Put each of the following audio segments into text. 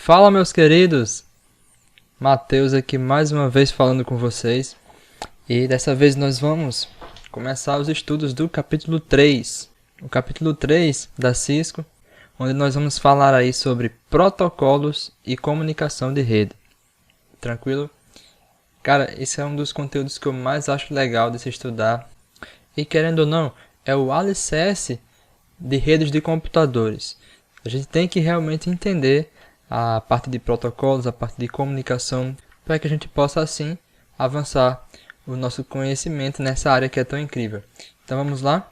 Fala, meus queridos! Matheus aqui mais uma vez falando com vocês. E dessa vez nós vamos começar os estudos do capítulo 3. O capítulo 3 da Cisco, onde nós vamos falar aí sobre protocolos e comunicação de rede. Tranquilo? Cara, esse é um dos conteúdos que eu mais acho legal de se estudar. E querendo ou não, é o alicerce de redes de computadores. A gente tem que realmente entender a parte de protocolos, a parte de comunicação, para que a gente possa assim avançar o nosso conhecimento nessa área que é tão incrível. Então vamos lá.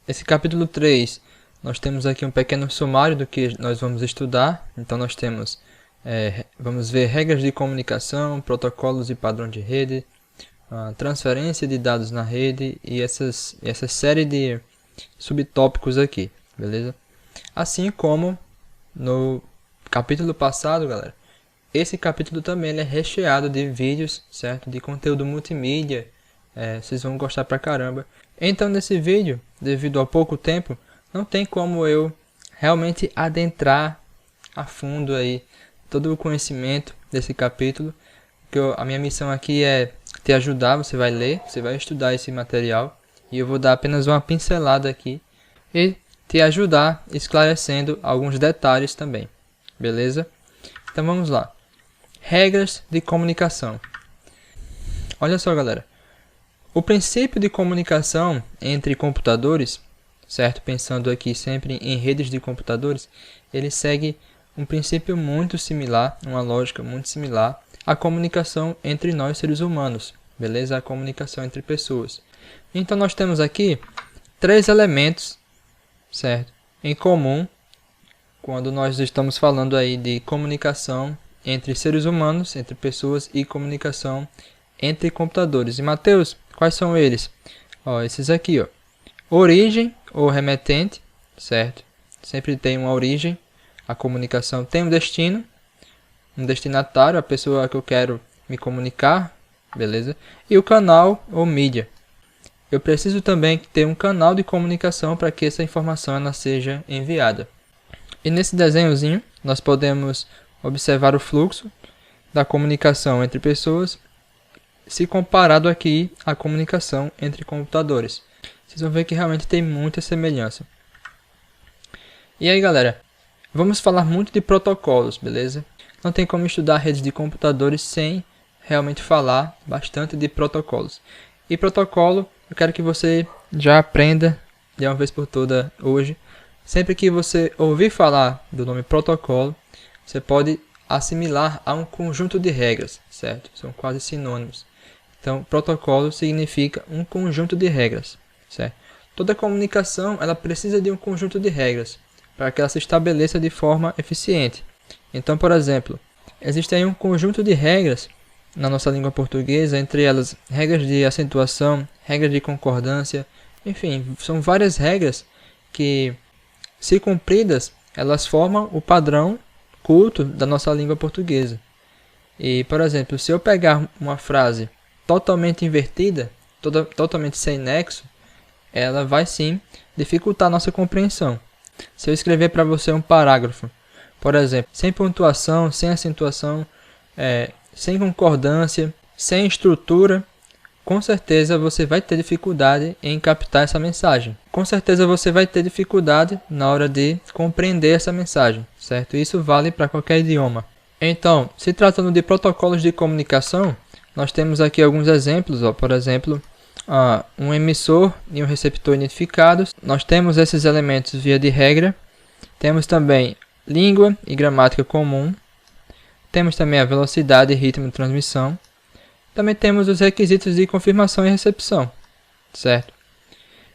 Esse capítulo 3, nós temos aqui um pequeno sumário do que nós vamos estudar. Então nós temos, vamos ver regras de comunicação, protocolos e padrão de rede, transferência de dados na rede e essa série de subtópicos aqui, beleza? Assim como no capítulo passado, galera, esse capítulo também ele é recheado de vídeos, certo? De conteúdo multimídia, vocês vão gostar pra caramba. Então nesse vídeo, devido ao pouco tempo, não tem como eu realmente adentrar a fundo aí todo o conhecimento desse capítulo, porque a minha missão aqui é te ajudar. Você vai ler, você vai estudar esse material e eu vou dar apenas uma pincelada aqui e te ajudar esclarecendo alguns detalhes também, beleza? Então vamos lá. Regras de comunicação. Olha só, galera. O princípio de comunicação entre computadores, certo? Pensando aqui sempre em redes de computadores, ele segue um princípio muito similar, uma lógica muito similar à comunicação entre nós seres humanos, beleza? A comunicação entre pessoas. Então nós temos aqui três elementos, certo? Em comum, quando nós estamos falando aí de comunicação entre seres humanos, entre pessoas e comunicação entre computadores. E Matheus, quais são eles? Esses aqui, origem ou remetente, certo? Sempre tem uma origem. A comunicação tem um destino, um destinatário, a pessoa que eu quero me comunicar, beleza? E o canal ou mídia. Eu preciso também ter um canal de comunicação para que essa informação ela seja enviada. E nesse desenhozinho nós podemos observar o fluxo da comunicação entre pessoas, se comparado aqui à comunicação entre computadores. Vocês vão ver que realmente tem muita semelhança. E aí, galera, vamos falar muito de protocolos, beleza? Não tem como estudar redes de computadores sem realmente falar bastante de protocolos. E protocolo, eu quero que você já aprenda de uma vez por toda hoje. Sempre que você ouvir falar do nome protocolo, você pode assimilar a um conjunto de regras, certo? São quase sinônimos. Então, protocolo significa um conjunto de regras, certo? Toda comunicação ela precisa de um conjunto de regras para que ela se estabeleça de forma eficiente. Então, por exemplo, existe aí um conjunto de regras na nossa língua portuguesa, entre elas regras de acentuação, regras de concordância, enfim, são várias regras que, se cumpridas, elas formam o padrão culto da nossa língua portuguesa. E, por exemplo, se eu pegar uma frase totalmente invertida, totalmente sem nexo, ela vai sim dificultar a nossa compreensão. Se eu escrever para você um parágrafo, por exemplo, sem pontuação, sem acentuação, sem concordância, sem estrutura, com certeza você vai ter dificuldade em captar essa mensagem. Com certeza você vai ter dificuldade na hora de compreender essa mensagem, certo? Isso vale para qualquer idioma. Então, se tratando de protocolos de comunicação, nós temos aqui alguns exemplos, por exemplo, um emissor e um receptor identificados. Nós temos esses elementos via de regra. Temos também língua e gramática comum. Temos também a velocidade e ritmo de transmissão. Também temos os requisitos de confirmação e recepção, certo?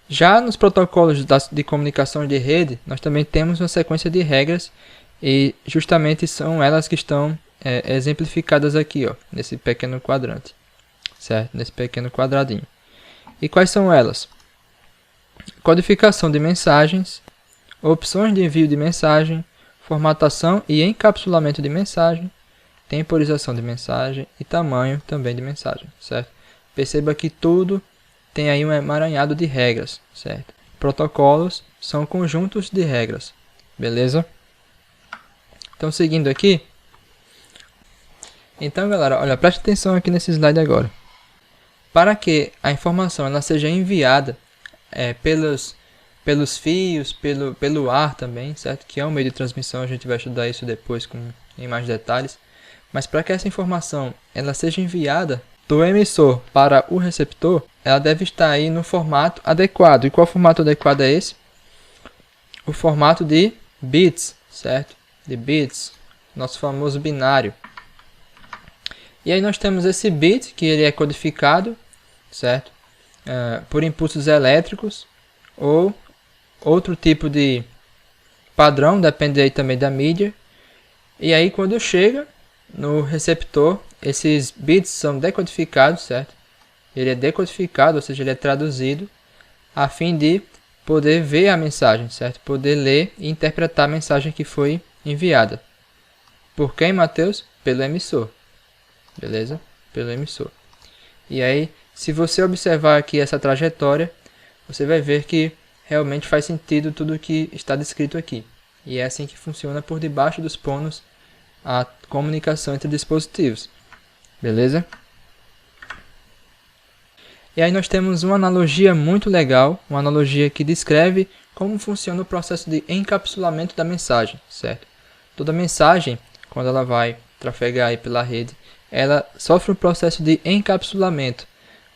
Já nos protocolos de comunicação de rede, nós também temos uma sequência de regras e justamente são elas que estão exemplificadas aqui, nesse pequeno quadrante, certo? Nesse pequeno quadradinho. E quais são elas? Codificação de mensagens, opções de envio de mensagem, formatação e encapsulamento de mensagem, temporização de mensagem e tamanho também de mensagem, certo? Perceba que tudo tem aí um emaranhado de regras, certo? Protocolos são conjuntos de regras, beleza? Então, seguindo aqui. Então, galera, olha, preste atenção aqui nesse slide agora. Para que a informação ela seja enviada pelos fios, pelo ar também, certo? Que é um meio de transmissão, a gente vai estudar isso depois em mais detalhes. Mas para que essa informação ela seja enviada do emissor para o receptor, ela deve estar aí no formato adequado. E qual formato adequado é esse? O formato de bits, certo? De bits, nosso famoso binário. E aí nós temos esse bit, que ele é codificado, certo? Por impulsos elétricos ou outro tipo de padrão, depende aí também da mídia. E aí quando chega no receptor, esses bits são decodificados, certo? Ele é decodificado, ou seja, ele é traduzido a fim de poder ver a mensagem, certo? Poder ler e interpretar a mensagem que foi enviada. Por quem, Mateus? Pelo emissor. Beleza? Pelo emissor. E aí, se você observar aqui essa trajetória, você vai ver que realmente faz sentido tudo o que está descrito aqui. E é assim que funciona por debaixo dos panos a comunicação entre dispositivos. Beleza? E aí nós temos uma analogia muito legal, uma analogia que descreve como funciona o processo de encapsulamento da mensagem, certo? Toda mensagem, quando ela vai trafegar aí pela rede, ela sofre um processo de encapsulamento.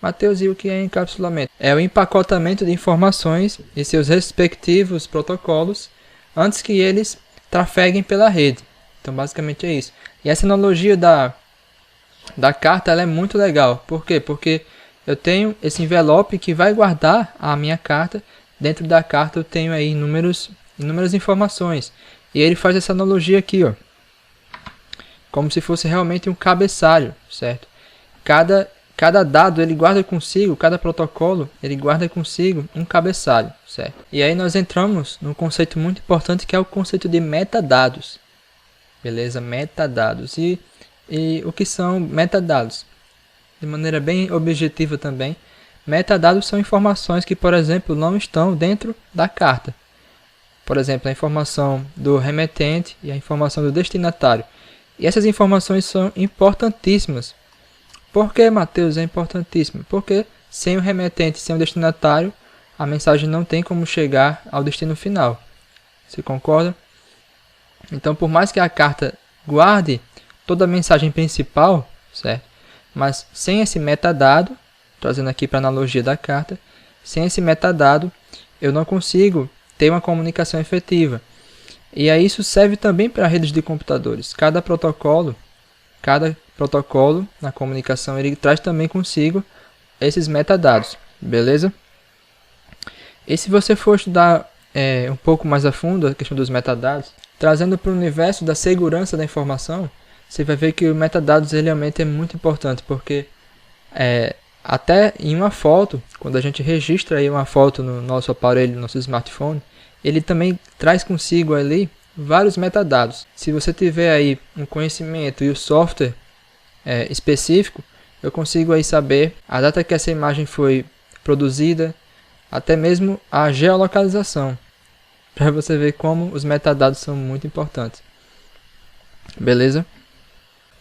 Mateus, e o que é encapsulamento? É o empacotamento de informações e seus respectivos protocolos antes que eles trafeguem pela rede. Então, basicamente é isso. E essa analogia da carta ela é muito legal. Por quê? Porque eu tenho esse envelope que vai guardar a minha carta. Dentro da carta eu tenho aí inúmeras informações. E ele faz essa analogia aqui, ó, como se fosse realmente um cabeçalho, certo? Cada dado ele guarda consigo, cada protocolo ele guarda consigo um cabeçalho, certo? E aí nós entramos num conceito muito importante que é o conceito de metadados. Beleza? Metadados. E o que são metadados? De maneira bem objetiva também, metadados são informações que, por exemplo, não estão dentro da carta. Por exemplo, a informação do remetente e a informação do destinatário. E essas informações são importantíssimas. Por que, Mateus, é importantíssimo? Porque sem o remetente, sem o destinatário, a mensagem não tem como chegar ao destino final. Você concorda? Então, por mais que a carta guarde toda a mensagem principal, certo? Mas sem esse metadado, trazendo aqui para a analogia da carta, sem esse metadado, eu não consigo ter uma comunicação efetiva. E aí isso serve também para redes de computadores. Cada protocolo na comunicação, ele traz também consigo esses metadados, beleza? E se você for estudar um pouco mais a fundo a questão dos metadados, trazendo para o universo da segurança da informação, você vai ver que o metadados realmente é muito importante, porque até em uma foto, quando a gente registra aí uma foto no nosso aparelho, no nosso smartphone, ele também traz consigo ali vários metadados. Se você tiver aí um conhecimento e o software específico, eu consigo aí saber a data que essa imagem foi produzida, até mesmo a geolocalização, para você ver como os metadados são muito importantes. Beleza?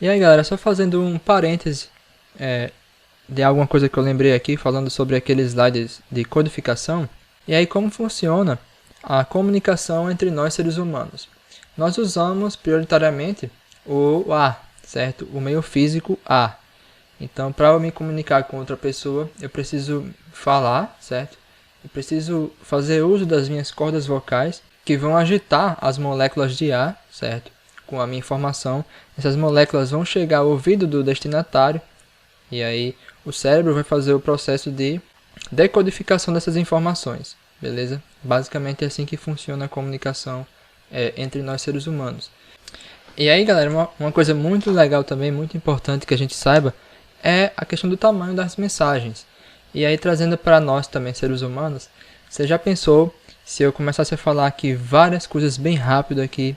E aí, galera, só fazendo um parêntese de alguma coisa que eu lembrei aqui, falando sobre aqueles slides de codificação. E aí, como funciona a comunicação entre nós seres humanos? Nós usamos prioritariamente o A, certo? O meio físico A. Então, para eu me comunicar com outra pessoa, eu preciso falar, certo? Eu preciso fazer uso das minhas cordas vocais, que vão agitar as moléculas de ar, certo? Com a minha informação, essas moléculas vão chegar ao ouvido do destinatário, e aí o cérebro vai fazer o processo de decodificação dessas informações, beleza? Basicamente é assim que funciona a comunicação entre nós seres humanos. E aí, galera, uma coisa muito legal também, muito importante que a gente saiba, é a questão do tamanho das mensagens. E aí, trazendo para nós também, seres humanos, você já pensou se eu começasse a falar aqui várias coisas bem rápido aqui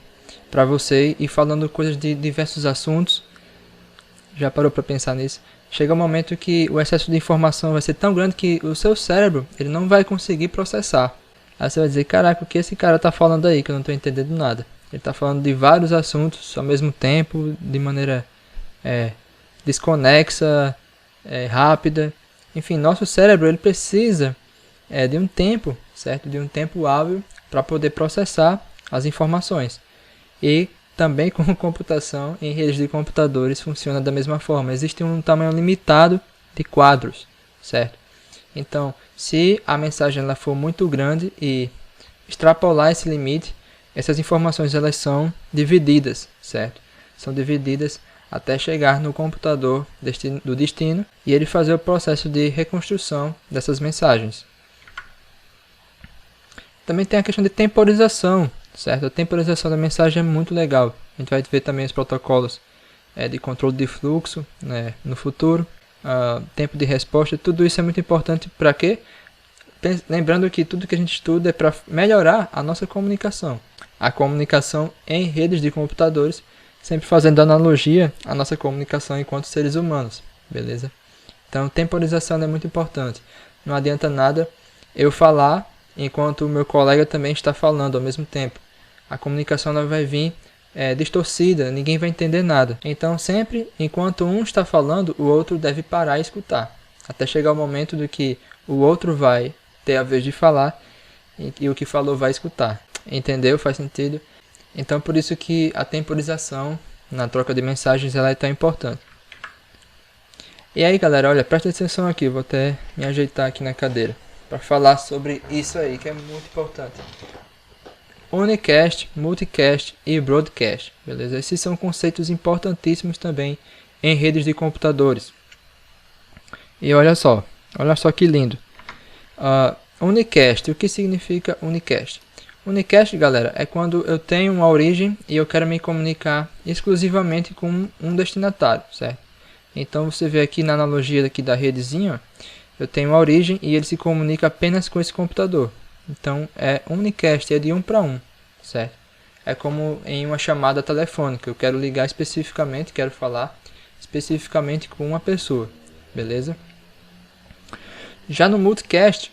para você e falando coisas de diversos assuntos? Já parou para pensar nisso? Chega um momento que o excesso de informação vai ser tão grande que o seu cérebro ele não vai conseguir processar. Aí você vai dizer, caraca, o que esse cara tá falando aí que eu não tô entendendo nada? Ele tá falando de vários assuntos ao mesmo tempo, de maneira desconexa, rápida. Enfim, nosso cérebro ele precisa de um tempo, certo? De um tempo hábil para poder processar as informações. E também com computação em redes de computadores funciona da mesma forma. Existe um tamanho limitado de quadros, certo? Então, se a mensagem ela for muito grande e extrapolar esse limite, essas informações elas são divididas, certo? São divididas até chegar no computador do destino e ele fazer o processo de reconstrução dessas mensagens. Também tem a questão de temporização, certo? A temporização da mensagem é muito legal. A gente vai ver também os protocolos de controle de fluxo, né, no futuro. Tempo de resposta, tudo isso é muito importante para quê? Lembrando que tudo que a gente estuda é para melhorar a nossa comunicação. A comunicação em redes de computadores, sempre fazendo analogia à nossa comunicação enquanto seres humanos, beleza? Então, temporização é muito importante. Não adianta nada eu falar enquanto o meu colega também está falando ao mesmo tempo. A comunicação ela vai vir distorcida, ninguém vai entender nada. Então, sempre, enquanto um está falando, o outro deve parar e escutar. Até chegar o momento do que o outro vai ter a vez de falar e o que falou vai escutar. Entendeu? Faz sentido? Então, por isso que a temporização na troca de mensagens ela é tão importante. E aí, galera, olha, presta atenção aqui. Vou até me ajeitar aqui na cadeira para falar sobre isso aí, que é muito importante. Unicast, multicast e broadcast, beleza? Esses são conceitos importantíssimos também em redes de computadores. E olha só que lindo. Unicast, o que significa unicast? Unicast, galera, é quando eu tenho uma origem e eu quero me comunicar exclusivamente com um destinatário, certo? Então você vê aqui na analogia aqui da redezinha, eu tenho uma origem e ele se comunica apenas com esse computador. Então é unicast, é de 1 para 1, certo? É como em uma chamada telefônica, eu quero ligar especificamente, quero falar especificamente com uma pessoa, beleza? Já no multicast,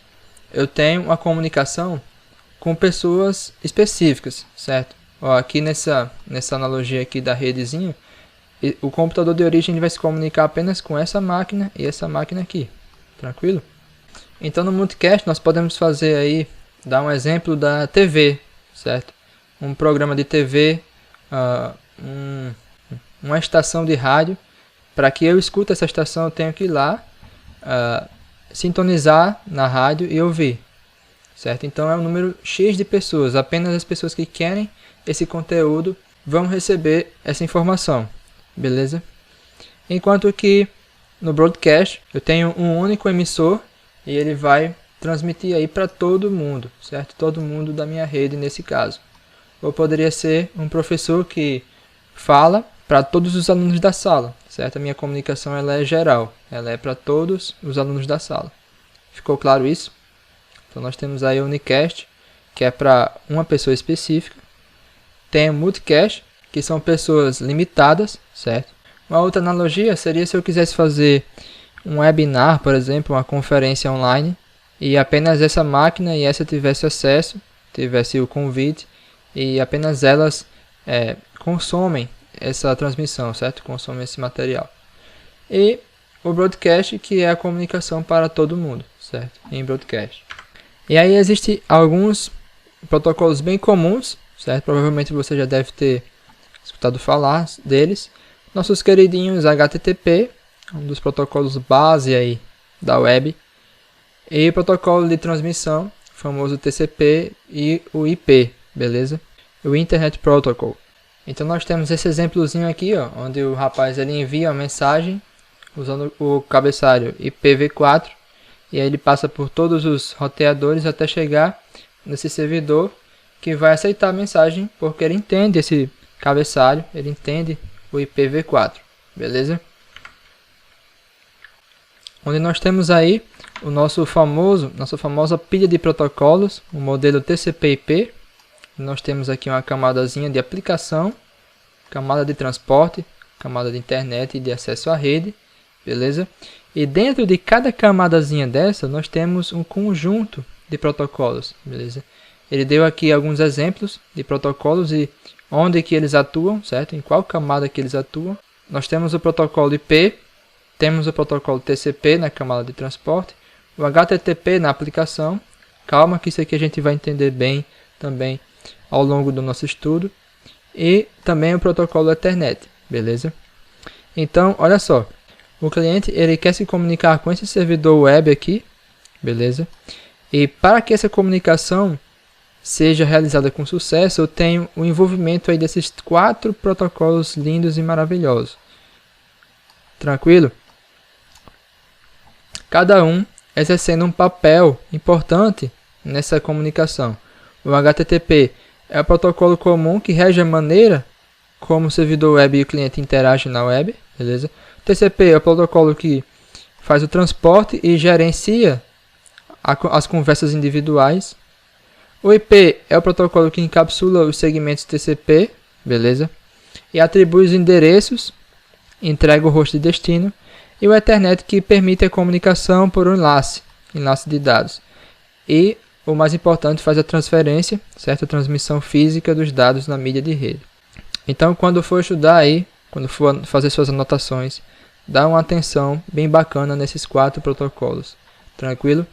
eu tenho uma comunicação com pessoas específicas, certo? Ó, aqui nessa analogia aqui da redezinha, o computador de origem ele vai se comunicar apenas com essa máquina e essa máquina aqui, tranquilo? Então no multicast nós podemos fazer aí, dar um exemplo da TV, certo? Um programa de TV, uma estação de rádio. Para que eu escute essa estação eu tenho que ir lá, sintonizar na rádio e ouvir, certo? Então é um número X de pessoas, apenas as pessoas que querem esse conteúdo vão receber essa informação, beleza? Enquanto que no broadcast eu tenho um único emissor e ele vai transmitir aí para todo mundo, certo? Todo mundo da minha rede nesse caso. Ou poderia ser um professor que fala para todos os alunos da sala, certo? A minha comunicação ela é geral, ela é para todos os alunos da sala. Ficou claro isso? Então nós temos aí o unicast, que é para uma pessoa específica. Tem o multicast, que são pessoas limitadas, certo? Uma outra analogia seria se eu quisesse fazer um webinar, por exemplo, uma conferência online, e apenas essa máquina e essa tivesse acesso, tivesse o convite, e apenas elas consomem essa transmissão, certo? Consomem esse material. E o broadcast, que é a comunicação para todo mundo, certo? Em broadcast. E aí existem alguns protocolos bem comuns, certo? Provavelmente você já deve ter escutado falar deles. Nossos queridinhos HTTP, um dos protocolos base aí da web. E o protocolo de transmissão, o famoso TCP e o IP, beleza? O Internet Protocol. Então nós temos esse exemplozinho aqui, ó, onde o rapaz ele envia a mensagem usando o cabeçalho IPv4 e aí ele passa por todos os roteadores até chegar nesse servidor que vai aceitar a mensagem porque ele entende esse cabeçalho, ele entende o IPv4, beleza? Onde nós temos aí o nossa famosa pilha de protocolos, o modelo TCP/IP. Nós temos aqui uma camadazinha de aplicação, camada de transporte, camada de internet e de acesso à rede, beleza? E dentro de cada camadazinha dessa, nós temos um conjunto de protocolos, beleza? Ele deu aqui alguns exemplos de protocolos e onde que eles atuam, certo? Em qual camada que eles atuam. Nós temos o protocolo IP, temos o protocolo TCP na camada de transporte, o HTTP na aplicação. Calma que isso aqui a gente vai entender bem também ao longo do nosso estudo. E também o protocolo Ethernet, beleza? Então, olha só. O cliente ele quer se comunicar com esse servidor web aqui, beleza? E para que essa comunicação seja realizada com sucesso, eu tenho o envolvimento aí desses 4 protocolos lindos e maravilhosos. Tranquilo? Cada um exercendo um papel importante nessa comunicação. O HTTP é o protocolo comum que rege a maneira como o servidor web e o cliente interagem na web, beleza? O TCP é o protocolo que faz o transporte e gerencia as conversas individuais. O IP é o protocolo que encapsula os segmentos TCP, beleza? E atribui os endereços, entrega o host de destino. E o Ethernet que permite a comunicação por um enlace de dados. E o mais importante, faz a transferência, certo? A transmissão física dos dados na mídia de rede. Então, quando for estudar aí, quando for fazer suas anotações, dá uma atenção bem bacana nesses 4 protocolos. Tranquilo?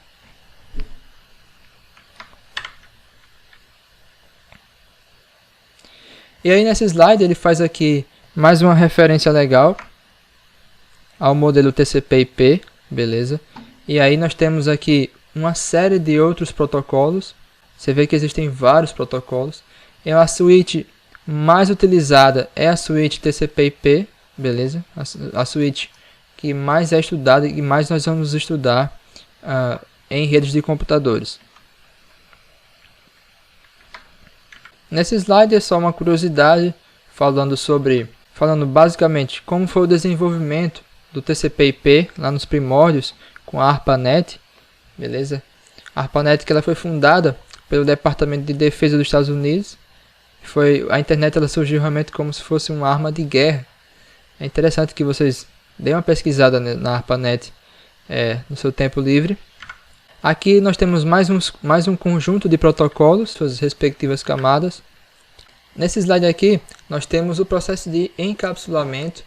E aí nesse slide ele faz aqui mais uma referência legal ao modelo TCP/IP, beleza? E aí nós temos aqui uma série de outros protocolos. Você vê que existem vários protocolos. E a suíte mais utilizada é a suíte TCP/IP, beleza? A suíte que mais é estudada e que mais nós vamos estudar em redes de computadores. Nesse slide é só uma curiosidade falando basicamente como foi o desenvolvimento do TCP/IP lá nos primórdios com a ARPANET, beleza? A ARPANET que ela foi fundada pelo Departamento de Defesa dos Estados Unidos. A internet ela surgiu realmente como se fosse uma arma de guerra. É interessante que vocês deem uma pesquisada na ARPANET no seu tempo livre. Aqui nós temos mais um conjunto de protocolos, suas respectivas camadas. Nesse slide aqui nós temos o processo de encapsulamento,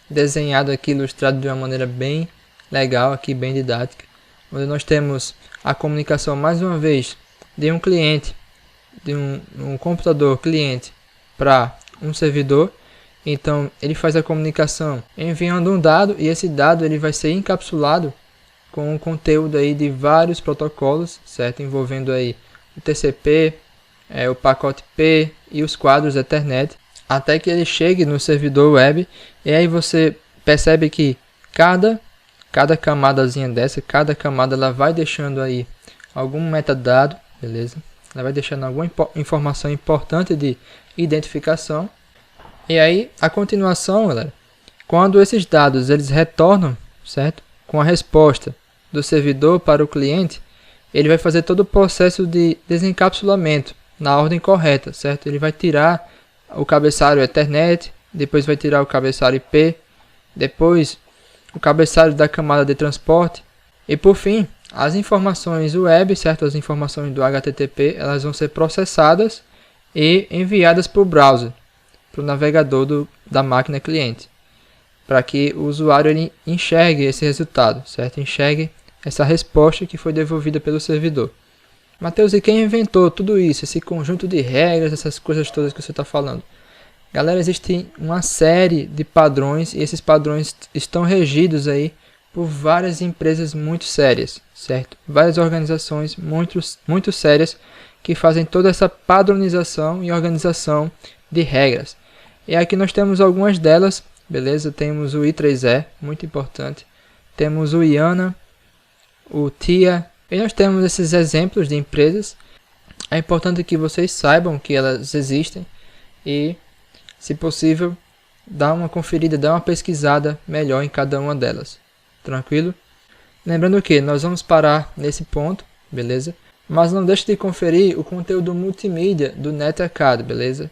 desenhado aqui, ilustrado de uma maneira bem legal, aqui bem didática, onde nós temos a comunicação mais uma vez de um cliente, de um computador cliente para um servidor. Então ele faz a comunicação enviando um dado e esse dado ele vai ser encapsulado com o conteúdo aí de vários protocolos, certo? Envolvendo aí o TCP, o pacote P e os quadros Ethernet, até que ele chegue no servidor web. E aí você percebe que cada camadazinha dessa, cada camada ela vai deixando aí algum metadado, beleza? Ela vai deixando alguma informação importante de identificação. E aí, a continuação, galera, quando esses dados eles retornam, certo? Com a resposta do servidor para o cliente, ele vai fazer todo o processo de desencapsulamento na ordem correta, certo? Ele vai tirar o cabeçalho Ethernet, depois vai tirar o cabeçalho IP, depois o cabeçalho da camada de transporte e por fim as informações web, certo? As informações do HTTP, elas vão ser processadas e enviadas para o browser, para o navegador da máquina cliente, para que o usuário ele enxergue esse resultado, certo? Enxergue essa resposta que foi devolvida pelo servidor. Mateus, e quem inventou tudo isso, esse conjunto de regras, essas coisas todas que você está falando? Galera, existe uma série de padrões e esses padrões estão regidos aí por várias empresas muito sérias, certo? Várias organizações muito sérias que fazem toda essa padronização e organização de regras. E aqui nós temos algumas delas, beleza? Temos o I3E, muito importante. Temos o IANA, o TIA. E nós temos esses exemplos de empresas. É importante que vocês saibam que elas existem e, se possível, dá uma conferida, dá uma pesquisada melhor em cada uma delas. Tranquilo? Lembrando que nós vamos parar nesse ponto, beleza? Mas não deixe de conferir o conteúdo multimídia do NetAcad, beleza?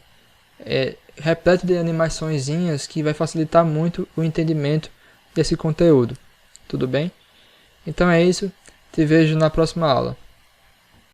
É repleto de animaçõezinhas que vai facilitar muito o entendimento desse conteúdo. Tudo bem? Então é isso. Te vejo na próxima aula.